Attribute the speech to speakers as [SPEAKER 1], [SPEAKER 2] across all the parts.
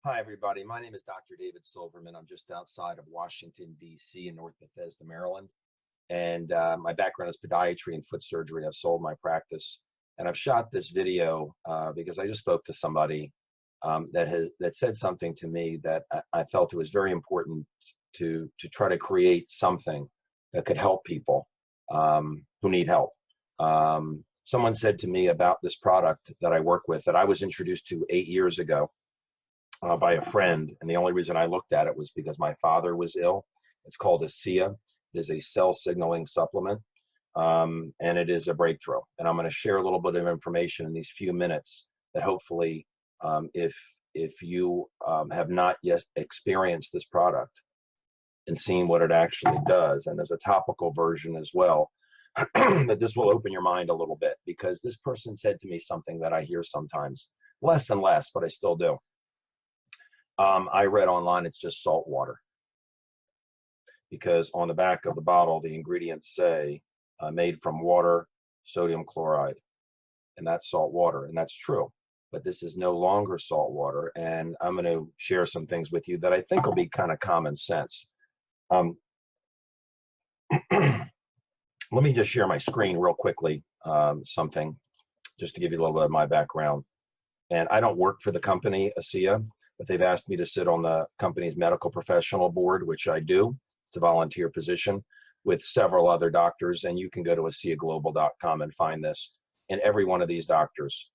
[SPEAKER 1] Hi, everybody. My name is Dr. David Silverman. I'm just outside of Washington, D.C. in North Bethesda, Maryland. And my background is podiatry and foot surgery. I've sold my practice. And I've shot this video because I just spoke to somebody that said something to me that I felt it was very important to try to create something that could help people who need help. Someone said to me about this product that I work with that I was introduced to 8 years ago. By a friend, and the only reason I looked at it was because my father was ill. It's called ASEA. It is a cell signaling supplement, and it is a breakthrough. And I'm going to share a little bit of information in these few minutes that hopefully, if you have not yet experienced this product and seen what it actually does, and there's a topical version as well, that this will open your mind a little bit, because this person said to me something that I hear sometimes, less and less, but I still do. I read online it's just salt water, because on the back of the bottle the ingredients say made from water, sodium chloride, and that's salt water, and that's true. But this is no longer salt water, and I'm going to share some things with you that I think will be kind of common sense. Let me just share my screen real quickly, something just to give you a little bit of my background. And I don't work for the company ASEA, but they've asked me to sit on the company's medical professional board, which I do. It's a volunteer position with several other doctors, and you can go to ASEAglobal.com and find this. And every one of these doctors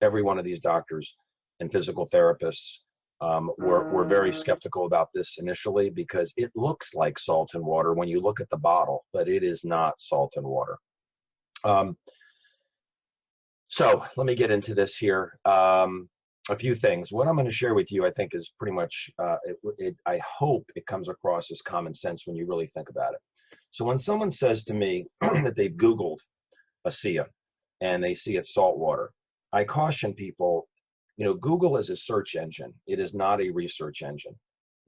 [SPEAKER 1] and physical therapists were very skeptical about this initially, because it looks like salt and water when you look at the bottle, but it is not salt and water. So let me get into this here. A few things. What I'm going to share with you, I think, is pretty much, I hope it comes across as common sense when you really think about it. So when someone says to me that they've Googled ASEA and they see it's salt water, I caution people, Google is a search engine. It is not a research engine.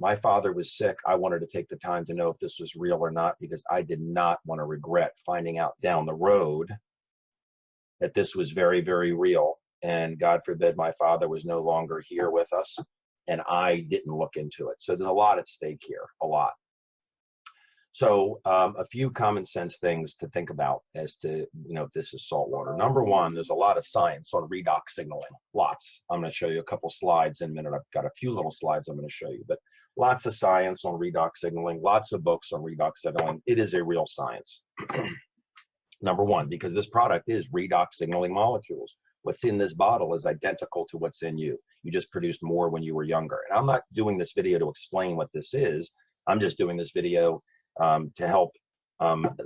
[SPEAKER 1] My father was sick. I wanted to take the time to know if this was real or not, because I did not want to regret finding out down the road that this was very, very real. And God forbid my father was no longer here with us, and I didn't look into it. So there's a lot at stake here, a lot. So a few common sense things to think about as to, if this is salt water. Number one, there's a lot of science on redox signaling, lots. I'm going to show you a couple slides in a minute. I've got a few little slides I'm going to show you, but lots of science on redox signaling, lots of books on redox signaling. It is a real science. Number one, because this product is redox signaling molecules. What's in this bottle is identical to what's in you. You just produced more when you were younger. And I'm not doing this video to explain what this is. I'm just doing this video to help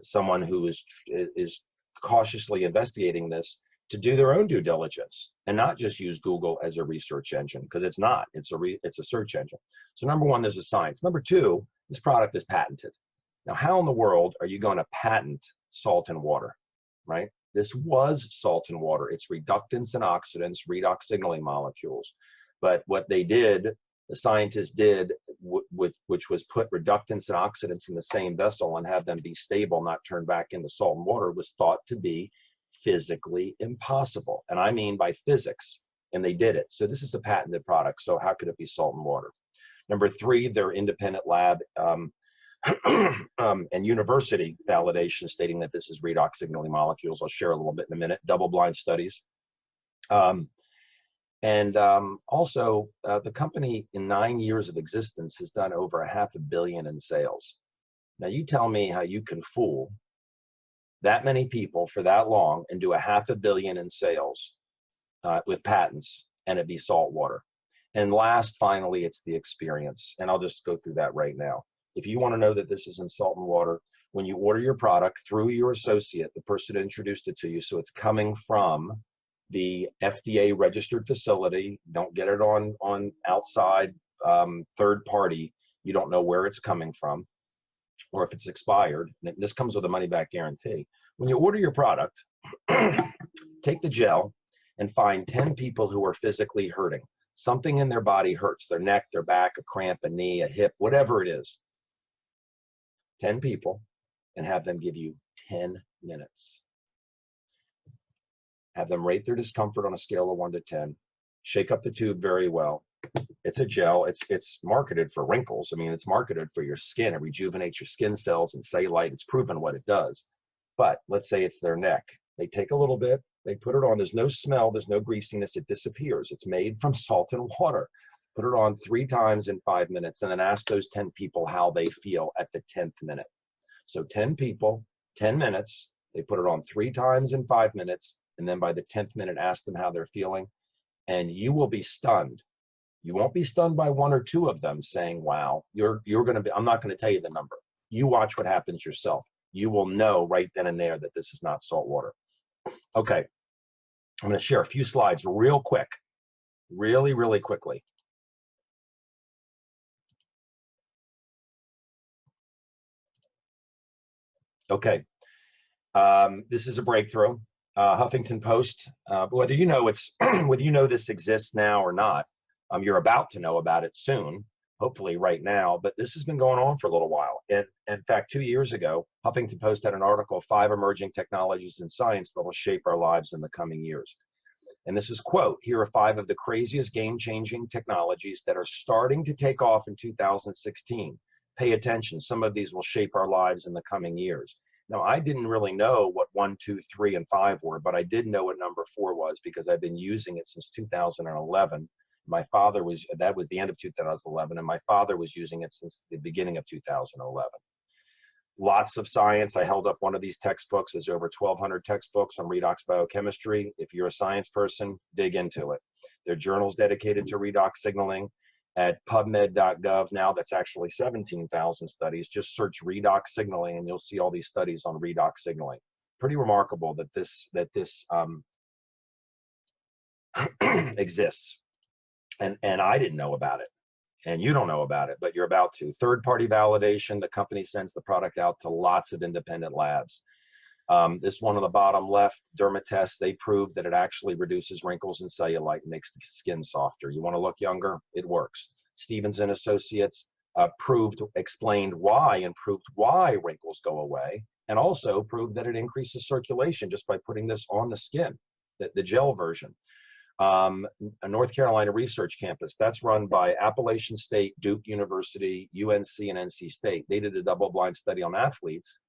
[SPEAKER 1] someone who is cautiously investigating this to do their own due diligence and not just use Google as a research engine, because it's not. It's a search engine. So number one, there's a science. Number two, this product is patented. Now, how in the world are you going to patent salt and water, right? This was salt and water. It's reductants and oxidants, redox signaling molecules. But what they did, the scientists did, which was put reductants and oxidants in the same vessel and have them be stable, not turn back into salt and water, was thought to be physically impossible. And I mean by physics, and they did it. So this is a patented product. So how could it be salt and water? Number three, their independent lab and university validation stating that this is redox signaling molecules. I'll share a little bit in a minute. Double-blind studies. Also, the company in 9 years of existence has done over $500 million in sales. Now, you tell me how you can fool that many people for that long and do $500 million in sales with patents and it be salt water. And last, finally, it's the experience. And I'll just go through that right now. If you want to know that this is in salt and water, when you order your product through your associate, the person who introduced it to you, so it's coming from the FDA registered facility, don't get it on outside third party. You don't know where it's coming from or if it's expired. And this comes with a money back guarantee. When you order your product, take the gel and find 10 people who are physically hurting. Something in their body hurts, their neck, their back, a cramp, a knee, a hip, whatever it is. 10 people, and have them give you 10 minutes. Have them rate their discomfort on a scale of 1 to 10. Shake up the tube very well. It's a gel. It's marketed for wrinkles. I mean, it's marketed for your skin. It rejuvenates your skin cells and cellulite. It's proven what it does. But let's say it's their neck. They take a little bit, they put it on. There's no smell, there's no greasiness. It disappears. It's made from salt and water. Put it on 3 times in 5 minutes, and then ask those 10 people how they feel at the 10th minute. So 10 people, 10 minutes. They put it on 3 times in 5 minutes, and then by the 10th minute, ask them how they're feeling, and you will be stunned. You won't be stunned by 1 or 2 of them saying, wow, you're going to be, I'm not going to tell you the number. You watch what happens yourself. You will know right then and there that this is not salt water. Okay, I'm going to share a few slides real quick, really, really quickly. Okay, this is a breakthrough. Huffington Post, whether you know it's whether you know this exists now or not, you're about to know about it soon, hopefully right now, but this has been going on for a little while. And in fact, 2 years ago, Huffington Post had an article, 5 emerging technologies in science that will shape our lives in the coming years. And this is, quote, here are 5 of the craziest game-changing technologies that are starting to take off in 2016. Pay attention, some of these will shape our lives in the coming years. Now, I didn't really know what 1, 2, 3, and 5 were, but I did know what number 4 was because I've been using it since 2011. My father was, that was the end of 2011, and my father was using it since the beginning of 2011. Lots of science. I held up one of these textbooks. There's over 1,200 textbooks on redox biochemistry. If you're a science person, dig into it. There are journals dedicated to redox signaling. At PubMed.gov now, that's actually 17,000 studies. Just search redox signaling and you'll see all these studies on redox signaling. Pretty remarkable that this exists. And I didn't know about it. And you don't know about it, but you're about to. Third-party validation, the company sends the product out to lots of independent labs. This one on the bottom left, Dermatest, they proved that it actually reduces wrinkles and cellulite and makes the skin softer. You want to look younger? It works. Stevens and Associates explained why and proved why wrinkles go away, and also proved that it increases circulation just by putting this on the skin, the gel version. A North Carolina research campus that's run by Appalachian State, Duke University, UNC, and NC State. They did a double-blind study on athletes.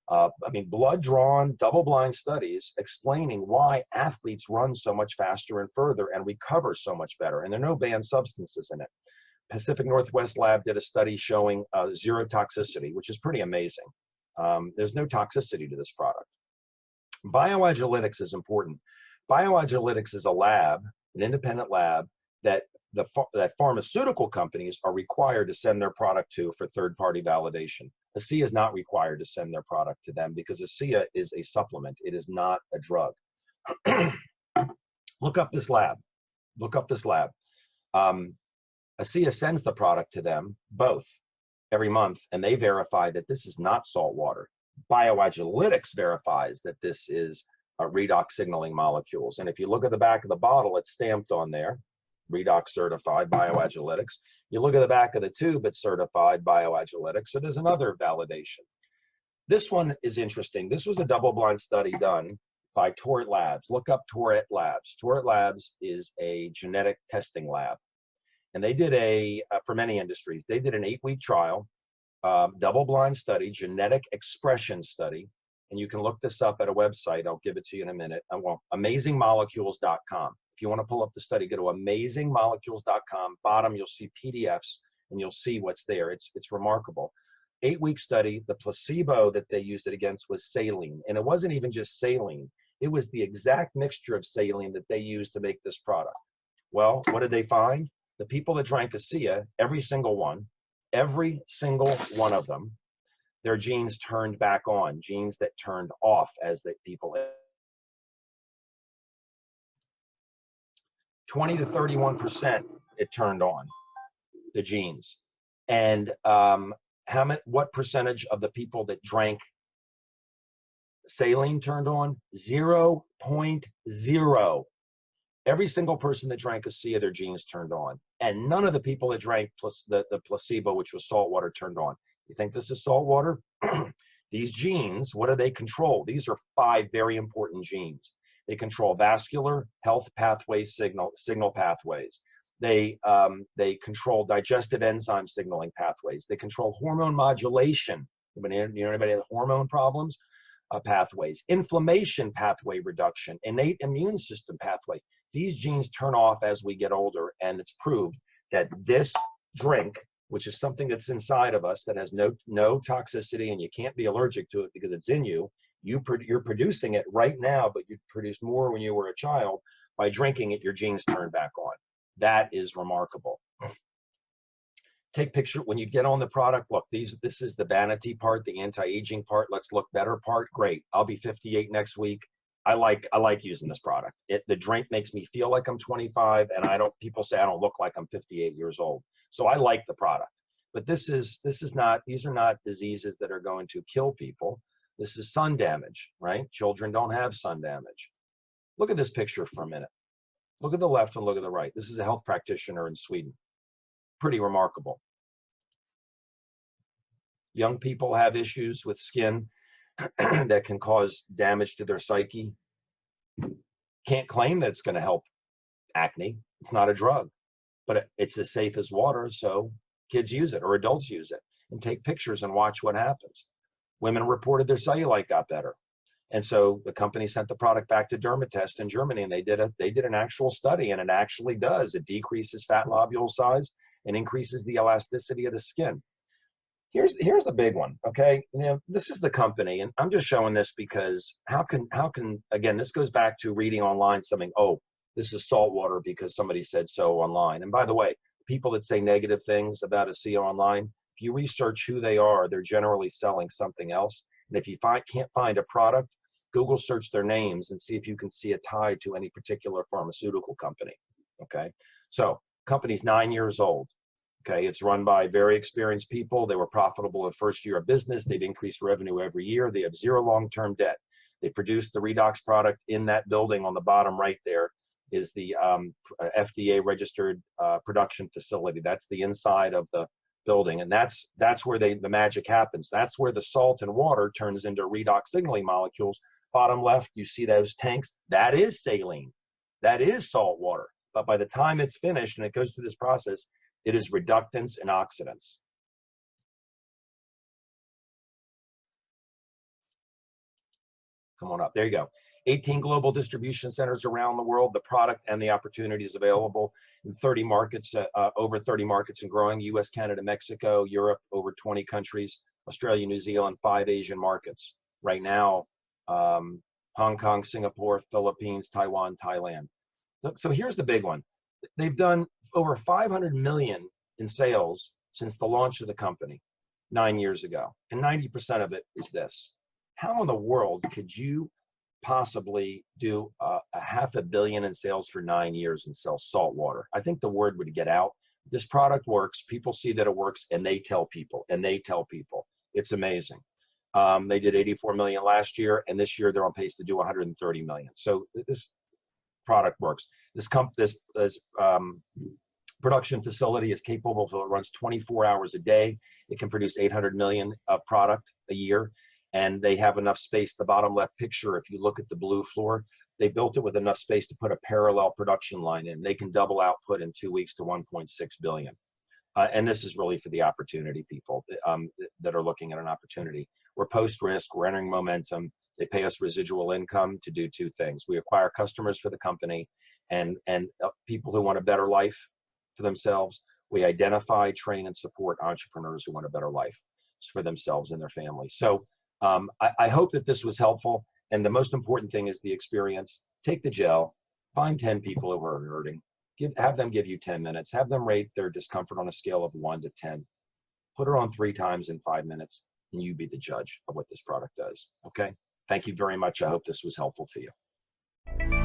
[SPEAKER 1] Blood-drawn, double-blind studies explaining why athletes run so much faster and further and recover so much better. And there are no banned substances in it. Pacific Northwest Lab did a study showing 0 toxicity, which is pretty amazing. There's no toxicity to this product. Bioagilitics is important. Bioagilitics is a lab, an independent lab, that pharmaceutical companies are required to send their product to for third-party validation. ASEA is not required to send their product to them because ASEA is a supplement. It is not a drug. Look up this lab. Look up this lab. ASEA sends the product to them, both, every month, and they verify that this is not salt water. Bioagilitics verifies that this is redox signaling molecules. And if you look at the back of the bottle, it's stamped on there, redox certified, Bioagilitics. You look at the back of the tube, it's certified Bioagilitics. So there's another validation. This one is interesting. This was a double-blind study done by Torit Labs. Look up Torit Labs. Torit Labs is a genetic testing lab. And they did for many industries, they did an 8-week trial, double-blind study, genetic expression study. And you can look this up at a website. I'll give it to you in a minute. amazingmolecules.com. If you want to pull up the study, go to amazingmolecules.com. Bottom, you'll see PDFs, and you'll see what's there. It's remarkable. 8-week study. The placebo that they used it against was saline. And it wasn't even just saline. It was the exact mixture of saline that they used to make this product. Well, what did they find? The people that drank ASEA, every single one of them, their genes turned back on, genes that turned off as the people. 20 to 31% it turned on, the genes. And what percentage of the people that drank saline turned on? 0.0. Every single person that drank ASEA, their genes turned on. And none of the people that drank the placebo, which was salt water, turned on. You think this is salt water? These genes, what do they control? These are 5 very important genes. They control vascular health pathways, signal pathways. They control digestive enzyme signaling pathways. They control hormone modulation. Anybody have hormone problems? Pathways, inflammation pathway reduction, innate immune system pathway. These genes turn off as we get older, and it's proved that this drink, which is something that's inside of us that has no toxicity, and you can't be allergic to it because it's in you. You're producing it right now, but you produced more when you were a child. By drinking it, your genes turn back on. That is remarkable. Take picture when you get on the product. Look, this is the vanity part, the anti-aging part. Let's look better part. Great. I'll be 58 next week. I like using this product. The drink makes me feel like I'm 25, and people say I don't look like I'm 58 years old. So I like the product. But these are not diseases that are going to kill people. This is sun damage, right? Children don't have sun damage. Look at this picture for a minute. Look at the left and look at the right. This is a health practitioner in Sweden. Pretty remarkable. Young people have issues with skin that can cause damage to their psyche. Can't claim that it's going to help acne. It's not a drug, but it's as safe as water, so kids use it or adults use it and take pictures and watch what happens. Women reported their cellulite got better. And so the company sent the product back to Dermatest in Germany, and they did an actual study, and it actually does. It decreases fat lobule size and increases the elasticity of the skin. Here's the big one, okay? This is the company, and I'm just showing this because how can again, this goes back to reading online something, oh, this is salt water because somebody said so online. And by the way, people that say negative things about ASEA online, if you research who they are, they're generally selling something else. And if you can't find a product, Google search their names and see if you can see a tie to any particular pharmaceutical company, okay? So, company's 9 years old. Okay, it's run by very experienced people. They were profitable in first year of business. They've increased revenue every year. They have zero long-term debt. They produce the redox product in that building on the bottom right there is the FDA registered production facility. That's the inside of the building. And that's where the magic happens. That's where the salt and water turns into redox signaling molecules. Bottom left, you see those tanks. That is saline. That is salt water. But by the time it's finished and it goes through this process, it is reductants and oxidants. Come on up. There you go. 18 global distribution centers around the world. The product and the opportunity is available in 30 markets, over 30 markets and growing. US, Canada, Mexico, Europe, over 20 countries, Australia, New Zealand, 5 Asian markets. Right now, Hong Kong, Singapore, Philippines, Taiwan, Thailand. So here's the big one. They've done over 500 million in sales since the launch of the company 9 years ago. And 90% of it is this. How in the world could you possibly do a $500 million in sales for 9 years and sell salt water? I think the word would get out. This product works. People see that it works, and they tell people, It's amazing. They did 84 million last year, and this year they're on pace to do 130 million. So this product works. This production facility is capable, so it runs 24 hours a day. It can produce 800 million of product a year, and they have enough space. The bottom left picture, if you look at the blue floor, they built it with enough space to put a parallel production line in. They can double output in 2 weeks to 1.6 billion. And this is really for the opportunity people that are looking at an opportunity. We're post-risk, we're entering momentum. They pay us residual income to do two things. We acquire customers for the company and people who want a better life for themselves. We identify, train, and support entrepreneurs who want a better life for themselves and their families. So I hope that this was helpful. And the most important thing is the experience. Take the gel, find 10 people who are hurting. Have them give you 10 minutes. Have them rate their discomfort on a scale of 1 to 10. Put it on 3 times in 5 minutes, and you be the judge of what this product does. Okay? Thank you very much. I hope this was helpful to you.